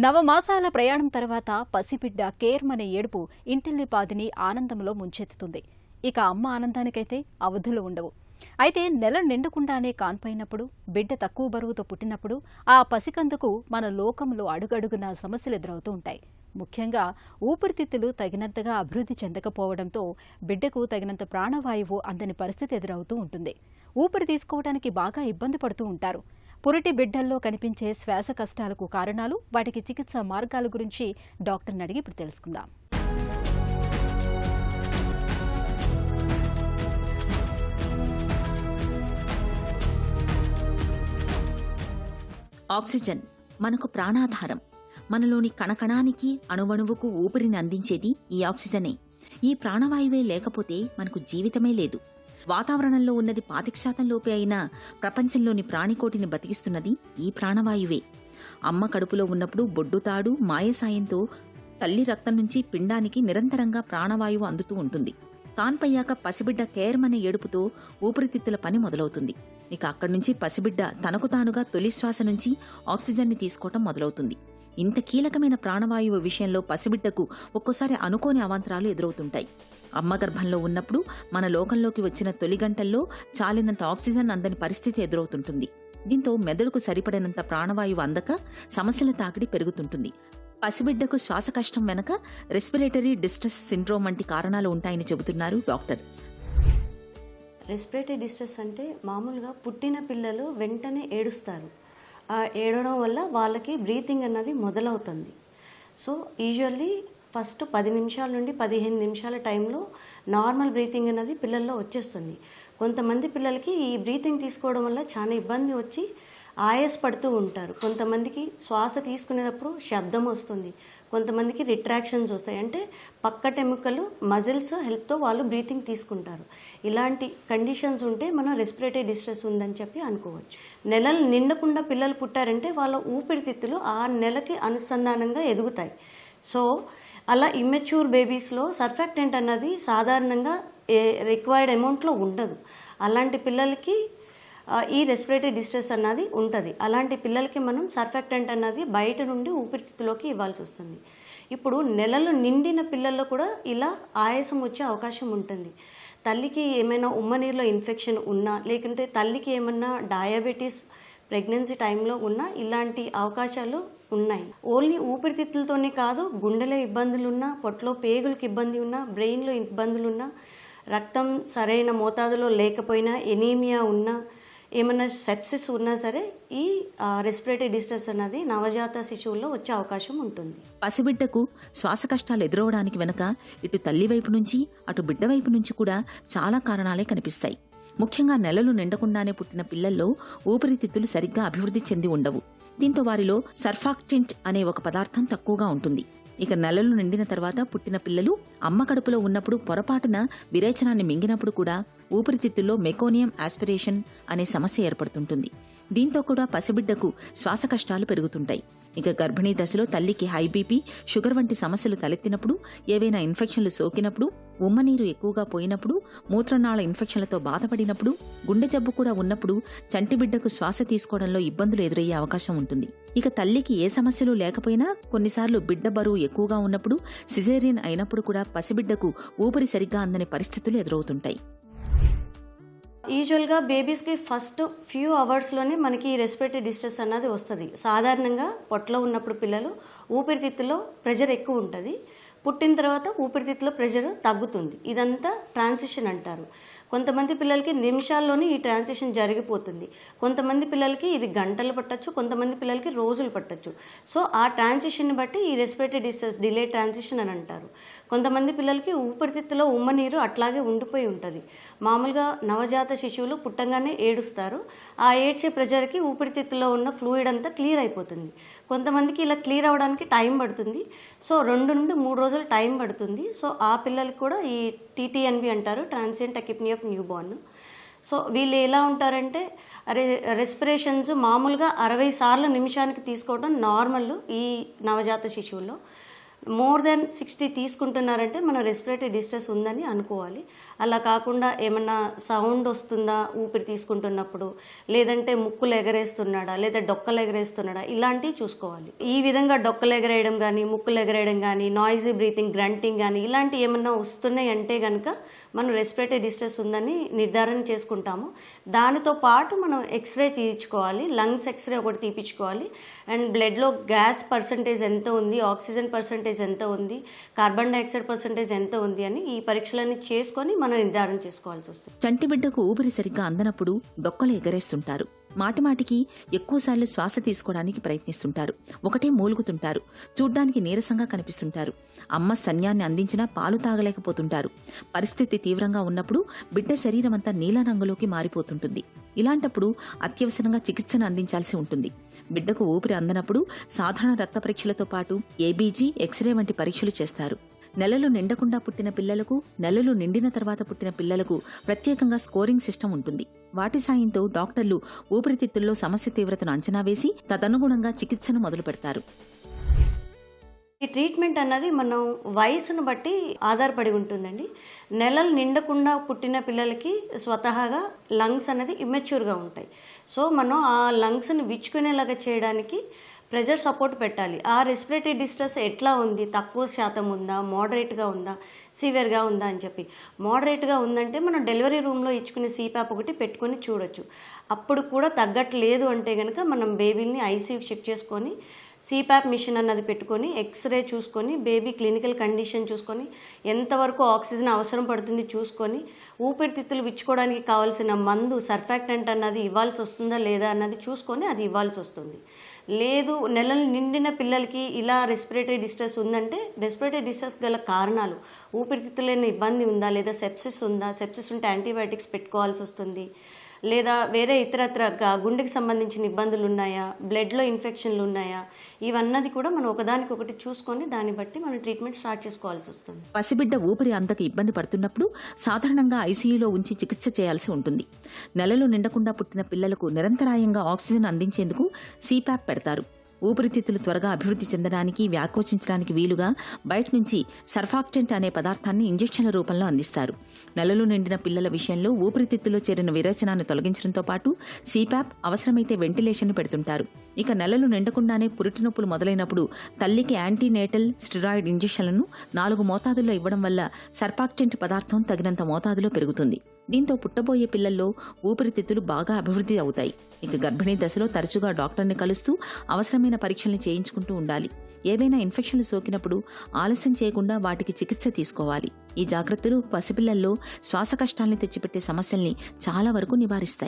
నవమాసాల ప్రయాణం తర్వాత పసిబిడ్డ కేర్మనే ఏడుపు ఇంటిల్లిపాదిని ఆనందంలో ముంచెత్తుతుంది. ఇక అమ్మ ఆనందానికైతే అవధులు ఉండవు. అయితే నెల నిండకుండానే కాన్పైనప్పుడు, బిడ్డ తక్కువ బరువుతో పుట్టినప్పుడు ఆ పసికందుకు మన లోకంలో అడుగడుగునా సమస్యలు ఎదురవుతూ ఉంటాయి. ముఖ్యంగా ఊపిరితిత్తులు తగినంతగా అభివృద్ధి చెందకపోవడంతో బిడ్డకు తగినంత ప్రాణవాయువు అందని పరిస్థితి ఎదురవుతూ ఉంటుంది. ఊపిరి తీసుకోవడానికి బాగా ఇబ్బంది పడుతూ ఉంటారు. పురిటి బిడ్డల్లో కనిపించే శ్వాస కష్టాలకు కారణాలు, వాటికి చికిత్స మార్గాల గురించి డాక్టర్ని అడిగి ఇప్పుడు తెలుసుకుందాం. ఆక్సిజన్ మనకు ప్రాణాధారం. మనలోని కణకణానికి అణువణువుకు ఊపిరిని అందించేది ఈ ఆక్సిజనే. ఈ ప్రాణవాయువే లేకపోతే మనకు జీవితమే లేదు. వాతావరణంలో ఉన్నది 25% లోపే అయినా ప్రపంచంలోని ప్రాణికోటిని బతికిస్తున్నది ఈ ప్రాణవాయువే. అమ్మ కడుపులో ఉన్నప్పుడు బొడ్డుతాడు మాయ సాయంతో తల్లి రక్తం నుంచి పిండానికి నిరంతరంగా ప్రాణవాయువు అందుతూ ఉంటుంది. కాన్పయ్యాక పసిబిడ్డ కేర్మనే ఏడుపుతో ఊపిరితిత్తుల పని మొదలవుతుంది. ఇక అక్కడి నుంచి పసిబిడ్డ తనకు తానుగా తొలి శ్వాస నుంచి ఆక్సిజన్ని తీసుకోవటం మొదలవుతుంది. ఇంత కీలకమైన ప్రాణవాయువు విషయంలో పసిబిడ్డకు ఒక్కోసారి అనుకోని అవాంతరాలు ఎదురవుతుంటాయి. అమ్మ గర్భంలో ఉన్నప్పుడు మన లోకంలోకి వచ్చిన తొలి గంటల్లో చాలినంత ఆక్సిజన్ అందని పరిస్థితి ఎదురవుతుంటుంది. దీంతో మెదడుకు సరిపడినంత ప్రాణవాయువు అందక సమస్యల తాకిడి పెరుగుతుంటుంది. పసిబిడ్డకు శ్వాస కష్టం వెనక రెస్పిరేటరీ డిస్ట్రెస్ సిండ్రోమ్ వంటి కారణాలు ఉంటాయని చెబుతున్నారు డాక్టర్. రెస్పిరేటరీ డిస్ట్రెస్ అంటే మామూలుగా పుట్టిన పిల్లలు వెంటనే ఏడుస్తారు. ఆ ఏడవడం వల్ల వాళ్ళకి బ్రీతింగ్ అన్నది మొదలవుతుంది. సో యూజువల్లీ ఫస్ట్ 10 నిమిషాల నుండి 15 నిమిషాల టైంలో నార్మల్ బ్రీతింగ్ అన్నది పిల్లల్లో వచ్చేస్తుంది. కొంతమంది పిల్లలకి ఈ బ్రీతింగ్ తీసుకోవడం వల్ల చాలా ఇబ్బంది వచ్చి ఆయాస పడుతూ ఉంటారు. కొంతమందికి శ్వాస తీసుకునేటప్పుడు శబ్దం వస్తుంది, కొంతమందికి రిట్రాక్షన్స్ వస్తాయి. అంటే పక్కటెముకలు మజిల్స్ హెల్ప్తో వాళ్ళు బ్రీతింగ్ తీసుకుంటారు. ఇలాంటి కండిషన్స్ ఉంటే మనం రెస్పిరేటరీ డిస్ట్రెస్ ఉందని చెప్పి అనుకోవచ్చు. నెలలు నిండకుండా పిల్లలు పుట్టారంటే వాళ్ళ ఊపిరితిత్తులు ఆ నెలకి అనుసంధానంగా ఎదుగుతాయి. సో అలా ఇమ్మెచ్యూర్ బేబీస్లో సర్ఫాక్టెంట్ అన్నది సాధారణంగా రిక్వైర్డ్ అమౌంట్లో ఉండదు. అలాంటి పిల్లలకి ఈ రెస్పిరేటరీ డిస్ట్రెస్ అన్నది ఉంటుంది. అలాంటి పిల్లలకి మనం సర్ఫాక్టెంట్ అన్నది బయట నుండి ఊపిరితిత్తులోకి ఇవ్వాల్సి వస్తుంది. ఇప్పుడు నెలలు నిండిన పిల్లల్లో కూడా ఇలా ఆయాసం వచ్చే అవకాశం ఉంటుంది. తల్లికి ఏమైనా ఉమ్మనీరులో ఇన్ఫెక్షన్ ఉన్నా, లేకుంటే తల్లికి ఏమన్నా డయాబెటీస్ ప్రెగ్నెన్సీ టైంలో ఉన్నా ఇలాంటి అవకాశాలు ఉన్నాయి. ఓన్లీ ఊపిరితిత్తులతోనే కాదు, గుండెలో ఇబ్బందులు ఉన్నా, పొట్టలో పేగులకు ఇబ్బంది ఉన్నా, బ్రెయిన్లో ఇబ్బందులు ఉన్నా, రక్తం సరైన మోతాదులో లేకపోయినా, ఎనీమియా ఉన్నా, ఏమన్నా సెప్సిస్ ఉన్నా సరే ఈ రెస్పిరేటరీ డిస్ట్రెస్ అన్నది నవజాత శిశువుల్లో వచ్చే అవకాశం ఉంటుంది. పసిబిడ్డకు శ్వాస కష్టాలు ఎదురవడానికి వెనక ఇటు తల్లి వైపు నుంచి అటు బిడ్డ వైపు నుంచి కూడా చాలా కారణాలే కనిపిస్తాయి. ముఖ్యంగా నెలలు నిండకుండానే పుట్టిన పిల్లల్లో ఊపిరితిత్తులు సరిగ్గా అభివృద్ధి చెంది ఉండవు. దీంతో వారిలో సర్ఫాక్టెంట్ అనే ఒక పదార్థం తక్కువగా ఉంటుంది. ఇక నెలలు నిండిన తర్వాత పుట్టిన పిల్లలు అమ్మ కడుపులో ఉన్నప్పుడు పొరపాటున విరేచనాన్ని మింగినప్పుడు కూడా ఊపిరితిత్తుల్లో మెకోనియం ఆస్పిరేషన్ అనే సమస్య ఏర్పడుతుంటుంది. దీంతో కూడా పసిబిడ్డకు శ్వాస కష్టాలు పెరుగుతుంటాయి. ఇక గర్భిణీ దశలో తల్లికి హై బీపీ, షుగర్ వంటి సమస్యలు తలెత్తినప్పుడు, ఏవైనా ఇన్ఫెక్షన్లు సోకినప్పుడు, ఉమ్మనీరు ఎక్కువగా పోయినప్పుడు, మూత్రనాళ ఇన్ఫెక్షన్లతో బాధపడినప్పుడు, గుండె జబ్బు కూడా ఉన్నప్పుడు చంటి బిడ్డకు శ్వాస తీసుకోవడంలో ఇబ్బందులు ఎదురయ్యే అవకాశం ఉంటుంది. ఇక తల్లికి ఏ సమస్యలు లేకపోయినా కొన్నిసార్లు బిడ్డ బరువు ఎక్కువగా ఉన్నప్పుడు, సిజేరియన్ అయినప్పుడు కూడా పసిబిడ్డకు ఊపిరి సరిగ్గా అందని పరిస్థితులు ఎదురవుతుంటాయి. యూజువల్గా బేబీస్కి ఫస్ట్ ఫ్యూ అవర్స్లోనే మనకి ఈ రెస్పిరేటరీ డిస్ట్రెస్ అన్నది వస్తుంది. సాధారణంగా పొట్టలో ఉన్నప్పుడు పిల్లలు ఊపిరితిత్తులో ప్రెషర్ ఎక్కువ ఉంటుంది. పుట్టిన తర్వాత ఊపిరితిత్తులో ప్రెషర్ తగ్గుతుంది. ఇదంతా ట్రాన్సిషన్ అంటారు. కొంతమంది పిల్లలకి నిమిషాల్లోనే ఈ ట్రాన్సిషన్ జరిగిపోతుంది. కొంతమంది పిల్లలకి ఇది గంటలు పట్టచ్చు, కొంతమంది పిల్లలకి రోజులు పట్టచ్చు. సో ఆ ట్రాన్సిషన్ని బట్టి ఈ రెస్పిరేటరీ డిస్ట్రెస్ డిలే ట్రాన్సిషన్ అని అంటారు. కొంతమంది పిల్లలకి ఊపిరితిత్తులో ఉమ్మనీరు అట్లాగే ఉండిపోయి ఉంటుంది. మామూలుగా నవజాత శిశువులు పుట్టంగానే ఏడుస్తారు. ఆ ఏడ్చే ప్రెషర్కి ఊపిరితిత్తులో ఉన్న ఫ్లూయిడ్ అంతా క్లియర్ అయిపోతుంది. కొంతమందికి ఇలా క్లియర్ అవ్వడానికి టైం పడుతుంది. సో 2 నుండి 3 రోజులు టైం పడుతుంది. సో ఆ పిల్లలకి కూడా ఈ TTNB అంటారు, transient tachypnoea of newborn. So వీళ్ళు ఎలా ఉంటారంటే రెస్పిరేషన్స్ మామూలుగా 60 సార్లు నిమిషానికి తీసుకోవడం నార్మల్ ఈ నవజాత శిశువుల్లో. మోర్ దెన్ 60 తీసుకుంటున్నారంటే మన రెస్పిరేటరీ డిస్ట్రెస్ ఉందని అనుకోవాలి. అలా కాకుండా ఏమన్నా సౌండ్ వస్తుందా ఊపిరి తీసుకుంటున్నప్పుడు, లేదంటే ముక్కులు ఎగరేస్తున్నాడా లేదా డొక్కలు ఎగరేస్తున్నాడా, ఇలాంటివి చూసుకోవాలి. ఈ విధంగా డొక్కలు ఎగరేయడం కానీ ముక్కులు ఎగరేయడం కానీ నాయిజీ బ్రీతింగ్, గ్రంటింగ్ కానీ ఇలాంటివి ఏమన్నా వస్తున్నాయి అంటే కనుక మనం రెస్పిరేటరీ డిస్ట్రెస్ ఉందని నిర్ధారణ చేసుకుంటాము. దానితో పాటు మనం ఎక్స్రే తీయించుకోవాలి, లంగ్స్ ఎక్స్రే ఒకటి తీపించుకోవాలి, అండ్ బ్లడ్లో గ్యాస్ పర్సంటేజ్ ఎంత ఉంది, ఆక్సిజన్ పర్సంటేజ్ ఎంత ఉంది, కార్బన్ డైఆక్సైడ్ పర్సంటేజ్ ఎంత ఉంది అని ఈ పరీక్షలన్నీ చేసుకొని మనం నిర్ధారణ చేసుకోవాల్సి వస్తుంది. చంటి బిడ్డకు ఊపిరి సరిగ్గా అందనప్పుడు డొక్కలు ఎగరేస్తుంటారు. మాటిమాటికి ఎక్కువసార్లు శ్వాస తీసుకోవడానికి ప్రయత్నిస్తుంటారు. ఒకటే మూలుగుతుంటారు. చూడ్డానికి నీరసంగా కనిపిస్తుంటారు. అమ్మ స్తన్యాన్ని అందించినా పాలు తాగలేకపోతుంటారు. పరిస్థితి తీవ్రంగా ఉన్నప్పుడు బిడ్డ శరీరం అంతా నీలం రంగులోకి మారిపోతుంటుంది. ఇలాంటప్పుడు అత్యవసరంగా చికిత్సను అందించాల్సి ఉంటుంది. బిడ్డకు ఊపిరి అందనప్పుడు సాధారణ రక్త పరీక్షలతో పాటు ఏబీజీ, ఎక్స్రే వంటి పరీక్షలు చేస్తారు. నెలలు నిండకుండా పుట్టిన పిల్లలకు, నెలలు నిండిన తర్వాత పుట్టిన పిల్లలకు ప్రత్యేకంగా స్కోరింగ్ సిస్టమ్ ఉంటుంది. వాటి సాయంతో డాక్టర్లు ఊపిరితిత్తుల్లో సమస్య తీవ్రతను అంచనా వేసి తదనుగుణంగా చికిత్సను మొదలు పెడతారు. ఈ ట్రీట్మెంట్ అన్నది మనం వయసును బట్టి ఆధారపడి ఉంటుందండి. నెలలు నిండకుండా పుట్టిన పిల్లలకి స్వతహాగా లంగ్స్ అనేది ఇమ్మెచ్యూర్గా ఉంటాయి. సో మనం ఆ లంగ్స్ని విచ్చుకునేలాగా చేయడానికి ప్రెజర్ సపోర్ట్ పెట్టాలి. ఆ రెస్పిరేటరీ డిస్ట్రెస్ ఎట్లా ఉంది, తక్కువ శాతం ఉందా, మోడరేట్గా ఉందా, సివియర్గా ఉందా అని చెప్పి. మోడరేట్గా ఉందంటే మనం డెలివరీ రూమ్లో ఇచ్చుకునే సీపాప్ ఒకటి పెట్టుకొని చూడొచ్చు. అప్పుడు కూడా తగ్గట్లేదు అంటే కనుక మనం బేబీని ఐసీయూకి షిఫ్ట్ చేసుకొని సీపాప్ మిషన్ అన్నది పెట్టుకొని ఎక్స్రే చూసుకొని బేబీ క్లినికల్ కండిషన్ చూసుకొని ఎంతవరకు ఆక్సిజన్ అవసరం పడుతుంది చూసుకొని ఊపిరితిత్తులు విచ్చుకోవడానికి కావాల్సిన మందు సర్ఫాక్టెంట్ అన్నది ఇవ్వాల్సి వస్తుందా లేదా అన్నది చూసుకొని అది ఇవ్వాల్సి వస్తుంది. లేదు నెలలు నిండిన పిల్లలకి ఇలా రెస్పిరేటరీ డిస్ట్రెస్ ఉందంటే రెస్పిరేటరీ డిస్ట్రెస్ గల కారణాలు ఊపిరితిత్తులైన ఇబ్బంది ఉందా, లేదా సెప్సిస్ ఉందా, సెప్సిస్ ఉంటే యాంటీబయాటిక్స్ పెట్టుకోవాల్సి వస్తుంది, లేదా వేరే ఇతరత్ర గుండెకి సంబంధించిన ఇబ్బందులు ఉన్నాయా, బ్లడ్లో ఇన్ఫెక్షన్లు ఉన్నాయా, ఇవన్నది కూడా మనం ఒకదానికొకటి చూసుకొని దాన్ని బట్టి మనం ట్రీట్మెంట్ స్టార్ట్ చేసుకోవాల్సి వస్తుంది. పసిబిడ్డ ఊపిరి అందక ఇబ్బంది పడుతున్నప్పుడు సాధారణంగా ఐసీయూలో ఉంచి చికిత్స చేయాల్సి ఉంటుంది. నెలలు నిండకుండా పుట్టిన పిల్లలకు నిరంతరాయంగా ఆక్సిజన్ అందించేందుకు సీపాప్ పెడతారు. ఊపిరితిత్తులు త్వరగా అభివృద్ధి చెందడానికి, వ్యాకోచించడానికి వీలుగా బయట నుంచి సర్ఫాక్టెంట్ అనే పదార్థాన్ని ఇంజెక్షన్ల రూపంలో అందిస్తారు. నెలలు నిండిన పిల్లల విషయంలో ఊపిరితిత్తులో చేరిన విరేచనాన్ని తొలగించడంతో పాటు సీపాప్, అవసరమైతే వెంటిలేషన్ పెడుతుంటారు. ఇక నెలలు నిండకుండానే పురిటి నొప్పులు మొదలైనప్పుడు తల్లికి యాంటీనేటల్ స్టెరాయిడ్ ఇంజెక్షన్లను 4 మోతాదుల్లో ఇవ్వడం వల్ల సర్ఫాక్టెంట్ పదార్థం తగినంత మోతాదులో పెరుగుతుంది. దీంతో పుట్టబోయే పిల్లల్లో ఊపిరితిత్తులు బాగా అభివృద్ధి అవుతాయి. ఇక గర్భిణీ దశలో తరచుగా డాక్టర్ని కలుస్తూ అవసరమైన పరీక్షల్ని చేయించుకుంటూ ఉండాలి. ఏవైనా ఇన్ఫెక్షన్లు సోకినప్పుడు ఆలస్యం చేయకుండా వాటికి చికిత్స తీసుకోవాలి. ఈ జాగ్రత్తలు పసిపిల్లల్లో శ్వాస కష్టాల్ని తెచ్చిపెట్టే సమస్యల్ని చాలా వరకు నివారిస్తాయి.